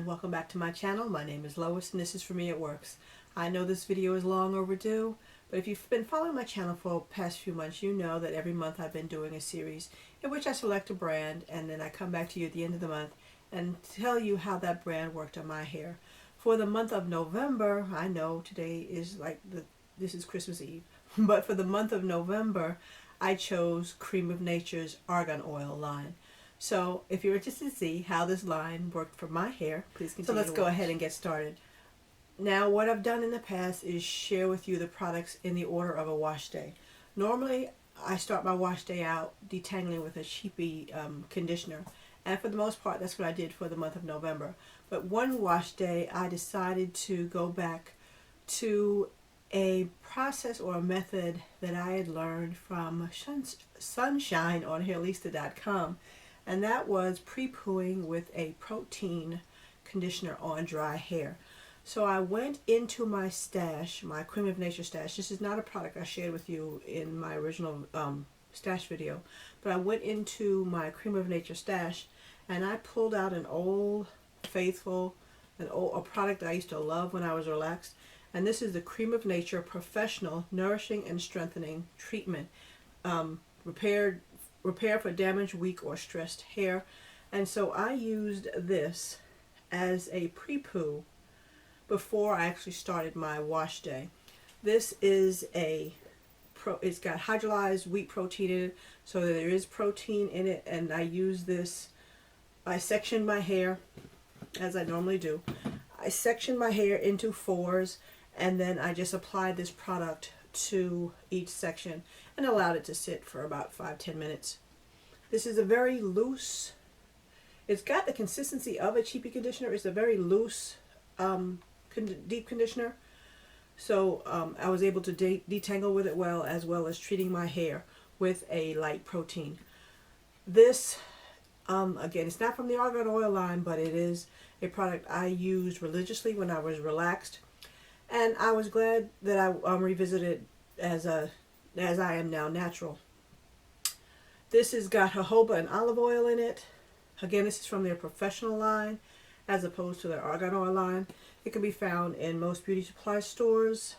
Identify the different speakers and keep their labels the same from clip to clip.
Speaker 1: welcome back to my channel. My name is Lois and this is For Me It Works. I know this video is long overdue, but if you've been following my channel for the past few months, you know that every month I've been doing a series in which I select a brand and then I come back to you at the end of the month and tell you how that brand worked on my hair. For the month of November, I know today is this is Christmas Eve, but for the month of November, I chose Creme of Nature's Argan Oil line. So if you're interested to see how this line worked for my hair, please continue. So let's go ahead and get started. Now what I've done in the past is share with you the products in the order of a wash day. Normally I start my wash day out detangling with a cheapy conditioner, and for the most part that's what I did for the month of November. But one wash day I decided to go back to a process or a method that I had learned from Sunshine on Hairlista.com. And that was pre-pooing with a protein conditioner on dry hair. So I went into my stash, my Creme of Nature stash. This is not a product I shared with you in my original stash video, but I went into my Creme of Nature stash and I pulled out an old faithful, a product I used to love when I was relaxed. And this is the Creme of Nature Professional Nourishing and Strengthening Treatment. Repair for damaged, weak, or stressed hair. And so I used this as a pre-poo before I actually started my wash day. This is it's got hydrolyzed wheat protein in it, so there is protein in it, and I use this. I section my hair as I normally do. I section my hair into fours, and then I just applied this product to each section and allowed it to sit for about 5-10 minutes. This is a very loose, it's got the consistency of a cheapy conditioner. It's a very loose deep conditioner, so I was able to detangle with it well as treating my hair with a light protein. This again, it's not from the Argan Oil line, but it is a product I used religiously when I was relaxed. And I was glad that I revisited as I am now natural. This has got jojoba and olive oil in it. Again, this is from their professional line as opposed to their Argan Oil line. It can be found in most beauty supply stores.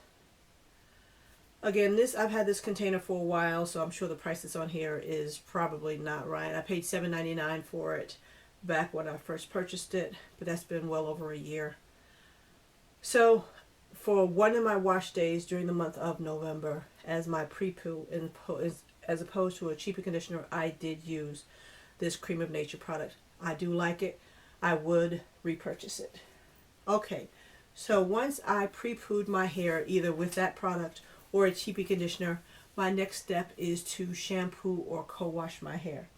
Speaker 1: Again, I've had this container for a while, so I'm sure the price that's on here is probably not right. I paid $7.99 for it back when I first purchased it, but that's been well over a year. So for one of my wash days during the month of November as my pre-poo, as opposed to a cheaper conditioner, I did use this Creme of Nature product. I do like it. I would repurchase it. Okay, so once I pre-pooed my hair either with that product or a cheapy conditioner, my next step is to shampoo or co-wash my hair.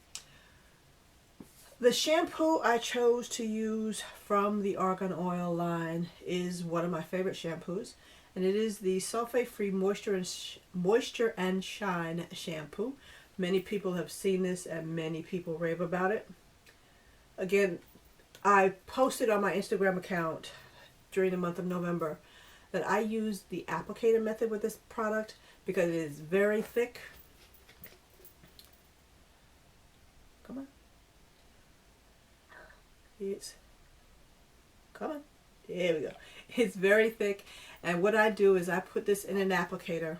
Speaker 1: The shampoo I chose to use from the Argan Oil line is one of my favorite shampoos, and it is the sulfate-free Moisture and Shine shampoo. Many people have seen this and many people rave about it. Again, I posted on my Instagram account during the month of November that I used the applicator method with this product because it is very thick. Come on. Come on. There we go. It's very thick, and what I do is I put this in an applicator.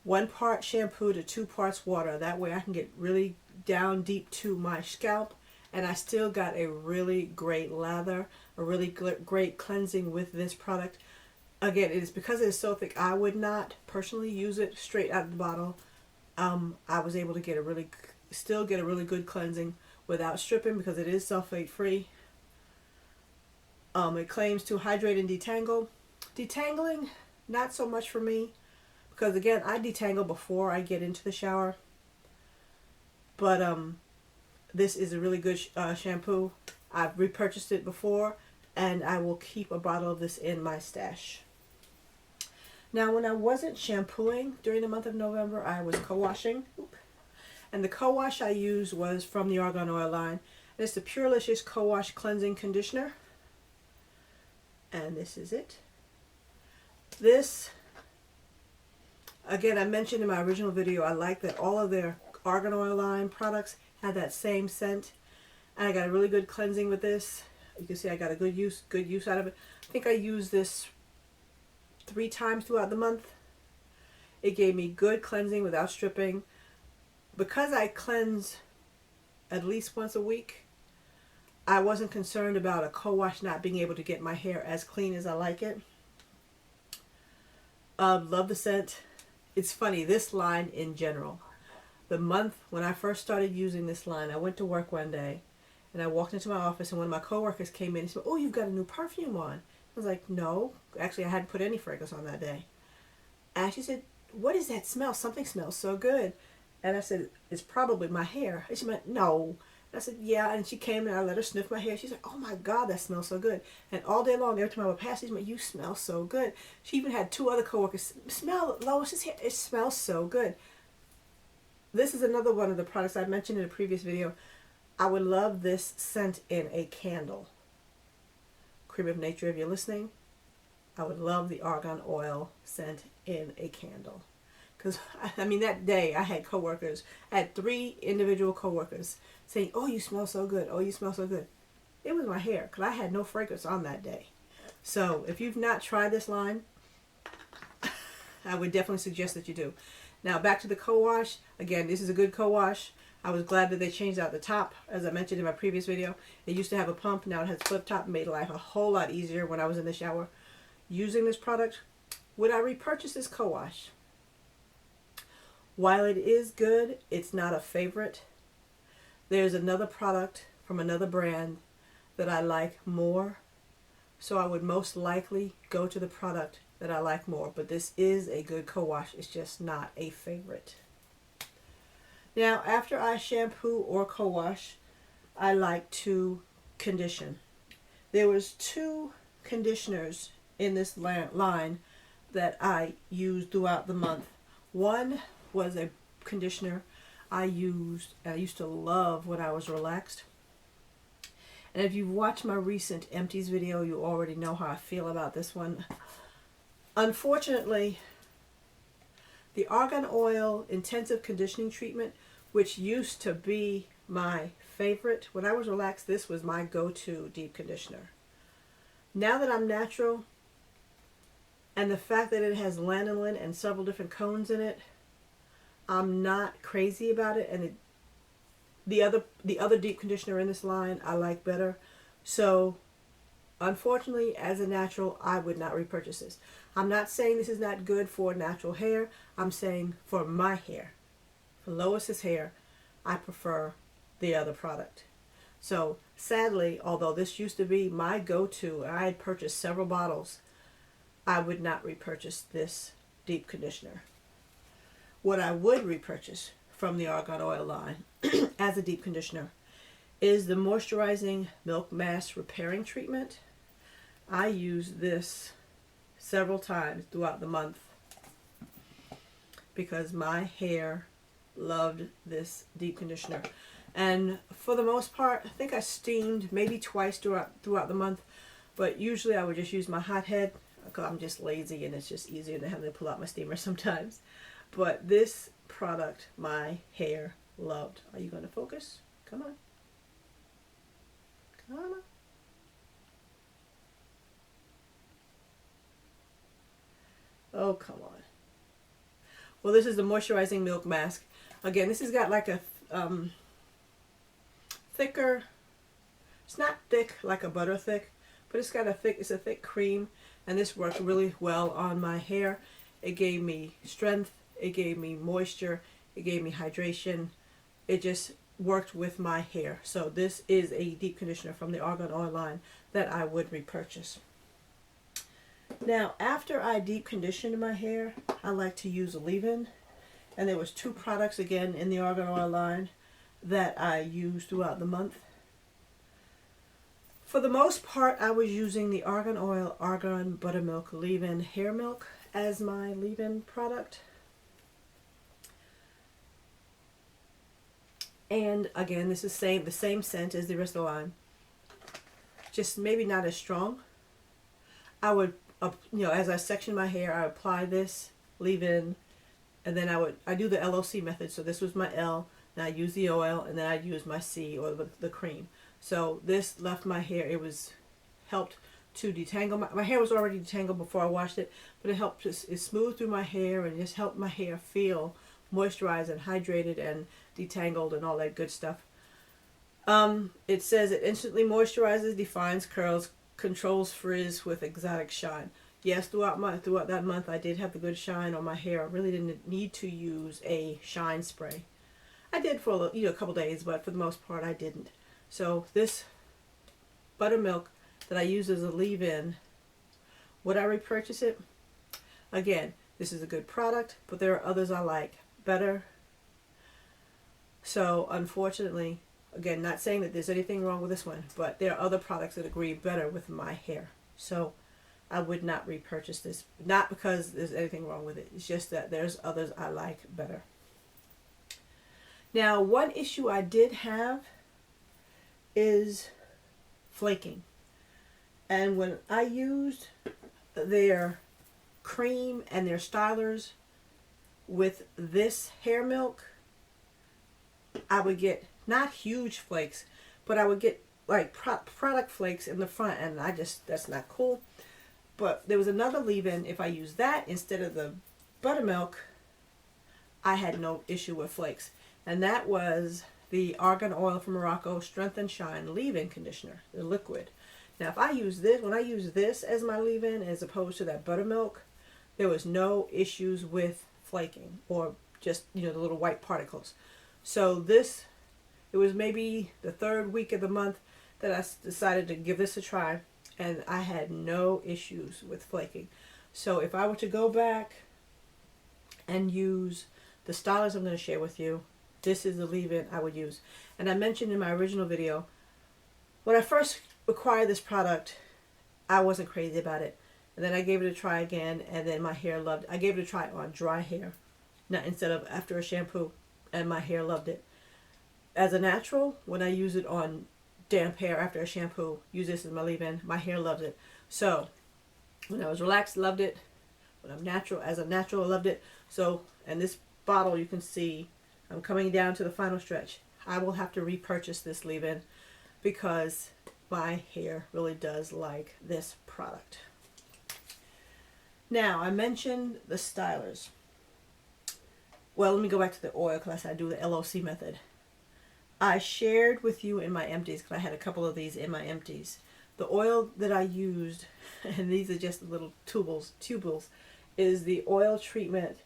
Speaker 1: 1 part shampoo to 2 parts water. That way I can get really down deep to my scalp, and I still got a really great lather, a really great cleansing with this product. Again, it is because it is so thick, I would not personally use it straight out of the bottle. I was able to still get a really good cleansing without stripping because it is sulfate free. It claims to hydrate and detangle. Detangling, not so much for me, because again, I detangle before I get into the shower. But this is a really good shampoo. I've repurchased it before, and I will keep a bottle of this in my stash. Now, when I wasn't shampooing during the month of November, I was co-washing. And the co-wash I used was from the Argan Oil line. And it's the Purelicious Co-Wash Cleansing Conditioner. And this is it. This, again, I mentioned in my original video, I like that all of their Argan Oil line products had that same scent. And I got a really good cleansing with this. You can see I got a good use out of it. I think I used this 3 times throughout the month. It gave me good cleansing without stripping. Because I cleanse at least once a week, I wasn't concerned about a co-wash not being able to get my hair as clean as I like it. Love the scent. It's funny, this line in general. The month when I first started using this line, I went to work one day and I walked into my office and one of my coworkers came in and said, "Oh, you've got a new perfume on." I was like, "No, actually I hadn't put any fragrance on that day." And she said, "What is that smell? Something smells so good." And I said, "It's probably my hair." And she went, "No." And I said, "Yeah." And she came and I let her sniff my hair. She's like, "Oh my God, that smells so good." And all day long, every time I would pass, she's like, "You smell so good." She even had 2 other coworkers, "Smell Lois's hair. It smells so good." This is another one of the products I mentioned in a previous video. I would love this scent in a candle. Creme of Nature, if you're listening, I would love the argan oil scent in a candle. Because, I mean, that day I had coworkers, I had 3 individual coworkers saying, "Oh, you smell so good. Oh, you smell so good." It was my hair, because I had no fragrance on that day. So, if you've not tried this line, I would definitely suggest that you do. Now, back to the co-wash. Again, this is a good co-wash. I was glad that they changed out the top, as I mentioned in my previous video. It used to have a pump, now it has a flip top, made life a whole lot easier when I was in the shower using this product. Would I repurchase this co-wash? While it is good, it's not a favorite. There's another product from another brand that I like more, so I would most likely go to the product that I like more. But this is a good co-wash, it's just not a favorite. Now, after I shampoo or co-wash, I like to condition. There was 2 conditioners in this line that I used throughout the month. One was a conditioner I used to love when I was relaxed. And if you've watched my recent empties video, you already know how I feel about this one. Unfortunately, the argan oil intensive conditioning treatment, which used to be my favorite, when I was relaxed, this was my go-to deep conditioner. Now that I'm natural, and the fact that it has lanolin and several different cones in it, I'm not crazy about it. And the other deep conditioner in this line I like better. So, unfortunately, as a natural, I would not repurchase this. I'm not saying this is not good for natural hair. I'm saying for my hair, for Lois's hair, I prefer the other product. So, sadly, although this used to be my go-to, and I had purchased several bottles, I would not repurchase this deep conditioner. What I would repurchase from the argan oil line as a deep conditioner is the moisturizing milk mask repairing treatment. I use this several times throughout the month because my hair loved this deep conditioner. And for the most part, I think I steamed maybe twice throughout the month, but usually I would just use my hot head because I'm just lazy and it's just easier than having to pull out my steamer sometimes. But this product, my hair loved. Are you going to focus? Come on. Come on. Oh, come on. Well, this is the moisturizing milk mask. Again, this has got like a thicker, it's not thick like a butter thick, but it's got a thick cream, and this worked really well on my hair. It gave me strength, it gave me moisture, it gave me hydration. It just worked with my hair. So this is a deep conditioner from the argan oil line that I would repurchase. Now, after I deep conditioned my hair, I like to use a leave-in. And there was 2 products again in the argan oil line that I used throughout the month. For the most part, I was using the argan oil, argan buttermilk leave-in hair milk as my leave-in product. And again, this is the same scent as the rest of the line, just maybe not as strong. I would, as I section my hair, I apply this leave-in, and then I do the LOC method. So this was my L, and I use the oil, and then I use my C or the cream. So this left my hair, it was helped to detangle. My hair was already detangled before I washed it, but it helped, it smoothed through my hair and just helped my hair feel moisturized and hydrated and detangled and all that good stuff. It says it instantly moisturizes, defines curls, controls frizz with exotic shine. Yes, throughout that month I did have the good shine on my hair. I really didn't need to use a shine spray. I did for a couple days, but for the most part I didn't. So this buttermilk that I use as a leave-in, would I repurchase it? Again, this is a good product, but there are others I like better. So unfortunately, again, not saying that there's anything wrong with this one, but there are other products that agree better with my hair. So I would not repurchase this. Not because there's anything wrong with it. It's just that there's others I like better. Now, one issue I did have is flaking. And when I used their cream and their stylers with this hair milk, I would get not huge flakes, but I would get like product flakes in the front, and that's not cool. But there was another leave-in. If I used that instead of the buttermilk, I had no issue with flakes. And that was the Argan Oil from Morocco Strength and Shine leave-in conditioner, the liquid. Now, if I use this, when I use this as my leave-in as opposed to that buttermilk, there was no issues with flaking or just, the little white particles. So this, it was maybe the third week of the month that I decided to give this a try, and I had no issues with flaking. So if I were to go back and use the stylers I'm going to share with you, this is the leave-in I would use. And I mentioned in my original video, when I first acquired this product, I wasn't crazy about it. And then I gave it a try again, and then my hair loved it. I gave it a try on dry hair, not instead of after a shampoo, and my hair loved it. As a natural, when I use it on damp hair after a shampoo, use this as my leave-in, my hair loves it. So when I was relaxed, loved it. When I'm natural, as a natural, I loved it. So, and this bottle, you can see I'm coming down to the final stretch. I will have to repurchase this leave-in because my hair really does like this product. Now, I mentioned the stylers. Well, let me go back to the oil class. I do the LOC method. I shared with you in my empties, because I had a couple of these in my empties. The oil that I used, and these are just little tubules, is the oil treatment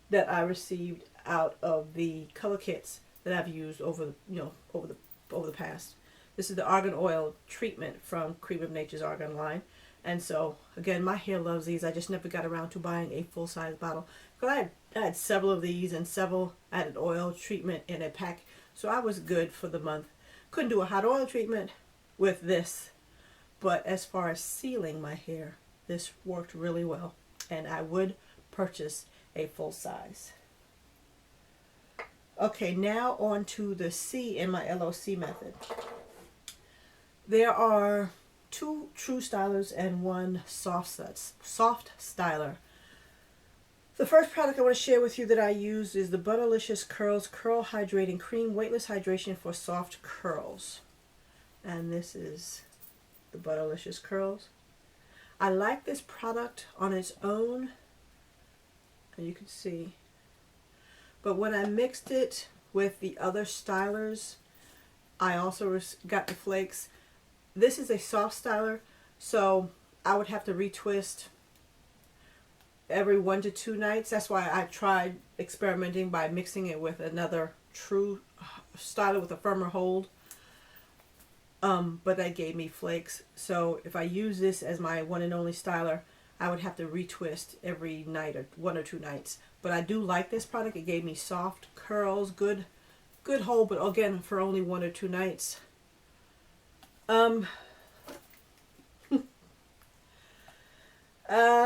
Speaker 1: that I received out of the color kits that I've used over the past. This is the argan oil treatment from Creme of Nature's argan line. And so, again, my hair loves these. I just never got around to buying a full-size bottle. Because I had several of these and several added oil treatment in a pack. So I was good for the month. Couldn't do a hot oil treatment with this. But as far as sealing my hair, this worked really well. And I would purchase a full size. Okay, now on to the C in my LOC method. There are 2 true stylers and 1 soft styler. The first product I want to share with you that I use is the Butterlicious Curls Curl Hydrating Cream Weightless Hydration for Soft Curls. And this is the Butterlicious Curls. I like this product on its own, and you can see. But when I mixed it with the other stylers, I also got the flakes. This is a soft styler, so I would have to retwist every 1 to 2 nights. That's why I tried experimenting by mixing it with another true styler with a firmer hold. But that gave me flakes. So if I use this as my one and only styler, I would have to retwist every night or 1 or 2 nights. But I do like this product. It gave me soft curls, good hold, but again, for only 1 or 2 nights.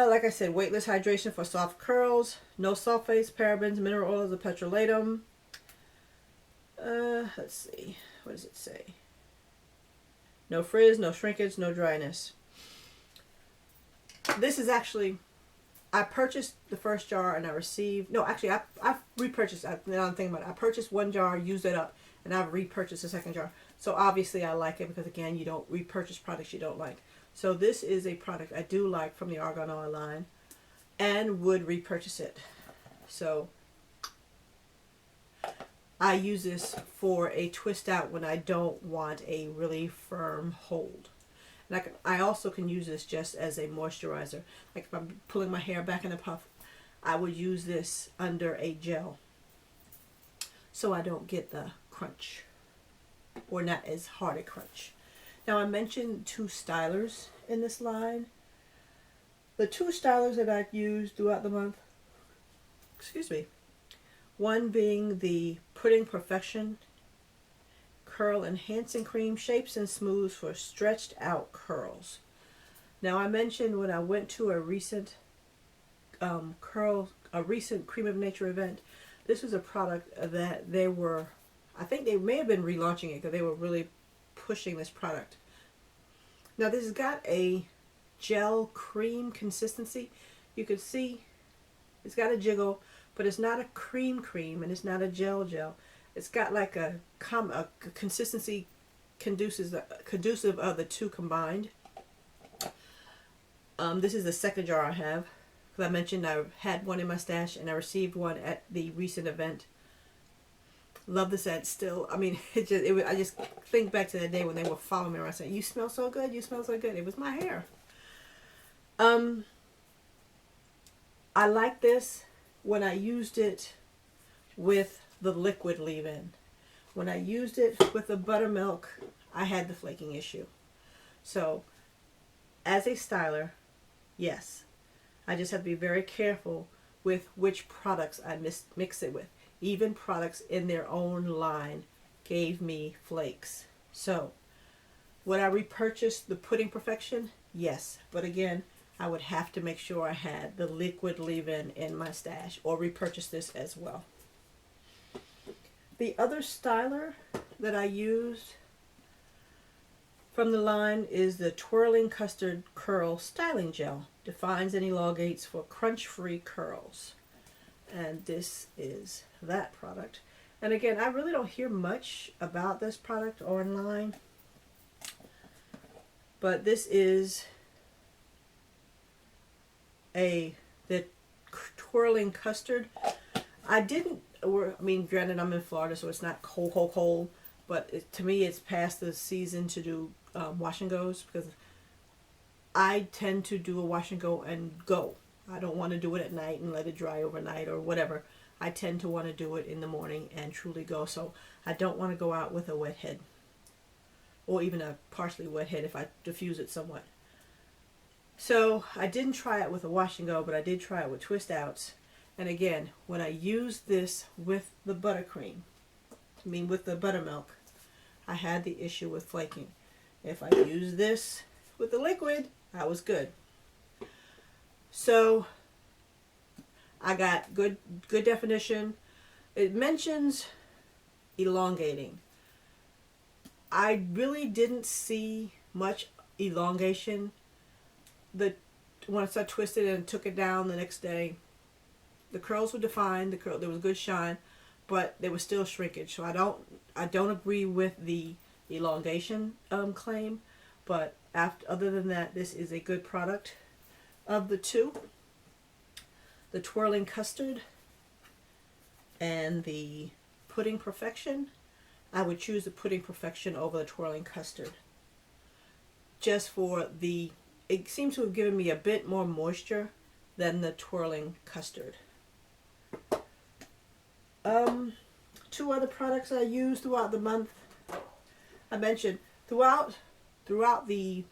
Speaker 1: Like I said, weightless hydration for soft curls, no sulfates, parabens, mineral oils, or petrolatum. Let's see, what does it say? No frizz, no shrinkage, no dryness. This is actually, I purchased the first jar and I received, no, actually I repurchased, now I'm thinking about it, I purchased 1 jar, used it up, and I've repurchased a second jar. So obviously I like it because, again, you don't repurchase products you don't like. So this is a product I do like from the Argan Oil line and would repurchase it. So I use this for a twist out when I don't want a really firm hold. And I also can use this just as a moisturizer. Like if I'm pulling my hair back in a puff, I would use this under a gel so I don't get the crunch, or not as hard a crunch. Now I mentioned 2 stylers in this line. The 2 stylers that I've used throughout the month, excuse me, one being the Pudding Perfection Curl Enhancing Cream, shapes and smooths for stretched out curls. Now I mentioned when I went to a recent Creme of Nature event, this was a product that they were, I think they may have been relaunching it because they were really pushing this product. Now this has got a gel cream consistency. You could see it's got a jiggle, but it's not a cream and it's not a gel. It's got like a consistency conducive of the 2 combined. This is the second jar I have. Because I mentioned I had one in my stash and I received one at the recent event. Love the scent still. I mean, I just think back to that day when they were following me around saying, "You smell so good, you smell so good." It was my hair. I like this when I used it with the liquid leave-in. When I used it with the buttermilk, I had the flaking issue. So, as a styler, yes, I just have to be very careful with which products I mix it with. Even products in their own line gave me flakes. So, would I repurchase the Pudding Perfection? Yes, but again, I would have to make sure I had the liquid leave-in in my stash, or repurchase this as well. The other styler that I used from the line is the Twirling Custard Curl Styling Gel. Defines and elongates for crunch-free curls. And this is that product. And again, I really don't hear much about this product online. But this is the Twirling Custard. Granted, I'm in Florida, so it's not cold. But to me, it's past the season to do wash and goes, because I tend to do a wash and go and go. I don't want to do it at night and let it dry overnight or whatever. I tend to want to do it in the morning and truly go. So I don't want to go out with a wet head, or even a partially wet head if I diffuse it somewhat. So I didn't try it with a wash and go, but I did try it with twist outs. And again, when I used this with the with the buttermilk, I had the issue with flaking. If I used this with the liquid, I was good. So I got good definition. It mentions elongating. I really didn't see much elongation. Once I twisted it and took it down the next day, the curls were defined. There was good shine, but there was still shrinkage. So I don't agree with the elongation claim. But other than that, this is a good product. Of the 2, the Twirling Custard and the Pudding Perfection, I would choose the Pudding Perfection over the Twirling Custard. Just for it seems to have given me a bit more moisture than the Twirling Custard. 2 other products I used throughout the month. I mentioned throughout the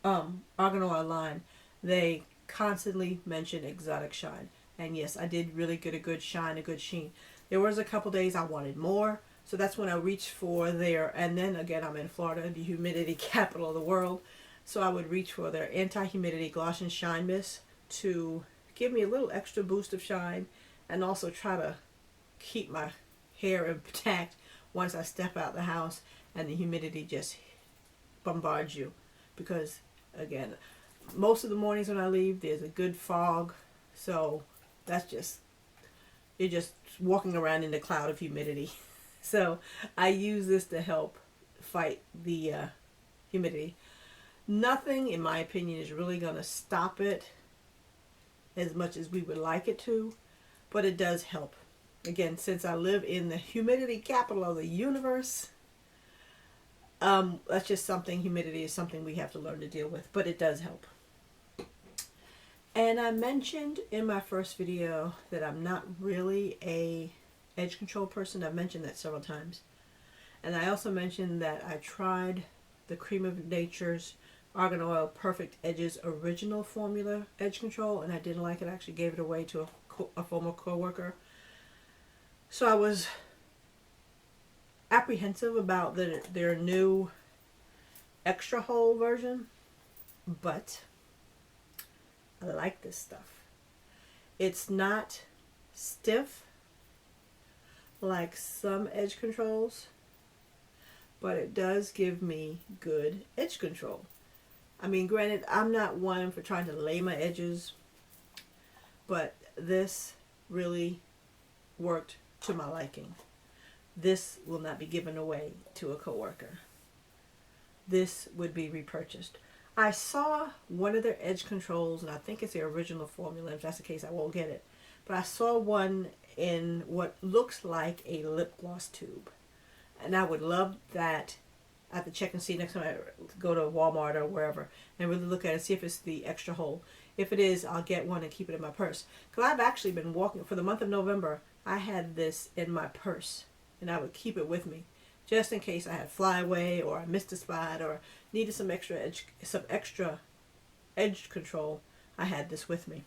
Speaker 1: Argan Oil line, they constantly mention exotic shine. And yes, I did really get a good shine, a good sheen. There was a couple days I wanted more, so that's when I reached for and then again, I'm in Florida, the humidity capital of the world, so I would reach for their anti-humidity gloss and shine mist to give me a little extra boost of shine, and also try to keep my hair intact once I step out the house and the humidity just bombards you. Because again, most of the mornings when I leave, there's a good fog, so you're just walking around in the cloud of humidity. So I use this to help fight the humidity. Nothing, in my opinion, is really going to stop it as much as we would like it to, but it does help. Again, since I live in the humidity capital of the universe, that's just something, humidity is something we have to learn to deal with, but it does help. And I mentioned in my first video that I'm not really a edge control person. I've mentioned that several times. And I also mentioned that I tried the Creme of Nature's Argan Oil Perfect Edges original formula edge control, and I didn't like it. I actually gave it away to a former co-worker. So I was apprehensive about their new extra hold version, but I like this stuff. It's not stiff like some edge controls, but it does give me good edge control. I mean, granted, I'm not one for trying to lay my edges, but this really worked to my liking. This will not be given away to a coworker. This would be repurchased. I saw one of their edge controls, and I think it's the original formula. If that's the case, I won't get it. But I saw one in what looks like a lip gloss tube. And I would love that. I have to check and see next time I go to Walmart or wherever and really look at it, see if it's the extra hold. If it is, I'll get one and keep it in my purse. Because I've actually been walking, for the month of November, I had this in my purse. And I would keep it with me, just in case I had flyaway or I missed a spot or needed some extra edge control. I had this with me.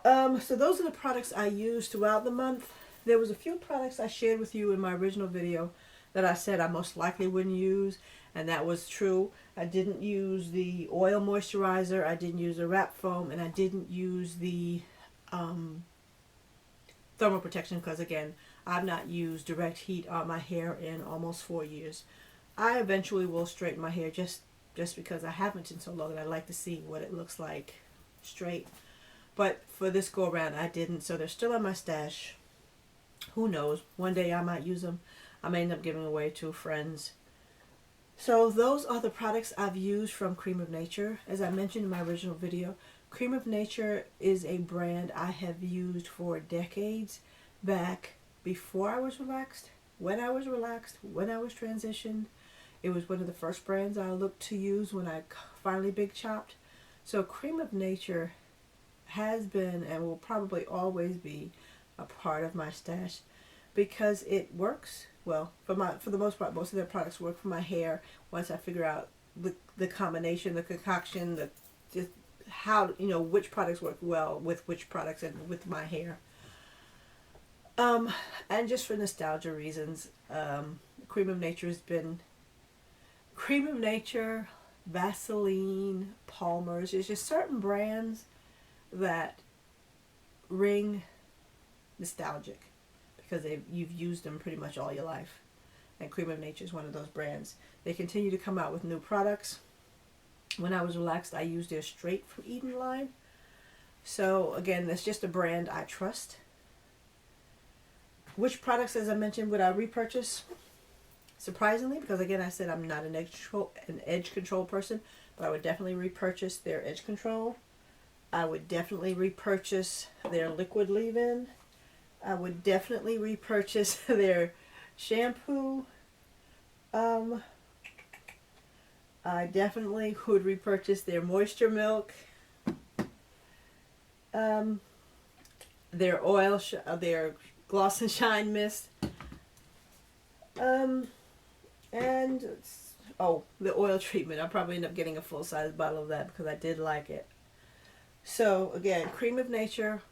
Speaker 1: So those are the products I used throughout the month. There was a few products I shared with you in my original video that I said I most likely wouldn't use, and that was true. I didn't use the oil moisturizer, I didn't use the wrap foam, and I didn't use the thermal protection because, again, I've not used direct heat on my hair in almost 4 years. I eventually will straighten my hair just because I haven't in so long, and I'd like to see what it looks like straight. But for this go around, I didn't, so they're still in my stash. Who knows? One day I might use them. I may end up giving away to friends. So those are the products I've used from Creme of Nature. As I mentioned in my original video, Creme of Nature is a brand I have used for decades, back before I was relaxed, when I was relaxed, when I was transitioned. It was one of the first brands I looked to use when I finally big chopped. So Creme of Nature has been and will probably always be a part of my stash because it works well for the most part. Most of their products work for my hair once I figure out the combination, the concoction, just how, which products work well with which products and with my hair. And just for nostalgia reasons, Creme of Nature has been Creme of Nature, Vaseline, Palmer's. There's just certain brands that ring nostalgic because you've used them pretty much all your life. And Creme of Nature is one of those brands. They continue to come out with new products. When I was relaxed, I used their Straight from Eden line. So again, that's just a brand I trust. Which products, as I mentioned, would I repurchase? Surprisingly, because again, I said I'm not an edge control person, but I would definitely repurchase their edge control. I would definitely repurchase their liquid leave-in. I would definitely repurchase their shampoo. I definitely would repurchase their moisture milk. Their oil, their gloss and shine mist. And the oil treatment. I'll probably end up getting a full-size bottle of that because I did like it. So again, Creme of Nature,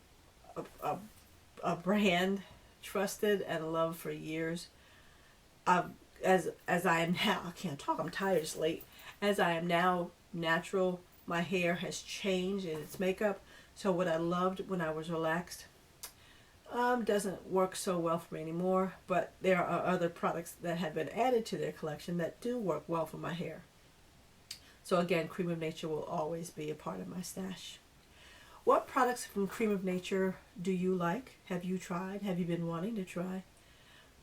Speaker 1: a brand trusted and loved for years. As I am now, I can't talk, I'm tired, it's late. As I am now natural, my hair has changed in its makeup. So what I loved when I was relaxed doesn't work so well for me anymore. But there are other products that have been added to their collection that do work well for my hair. So again, Creme of Nature will always be a part of my stash. What products from Creme of Nature do you like? Have you tried? Have you been wanting to try?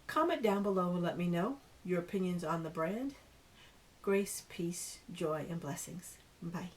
Speaker 1: Comment down below and let me know your opinions on the brand. Grace, peace, joy, and blessings. Bye.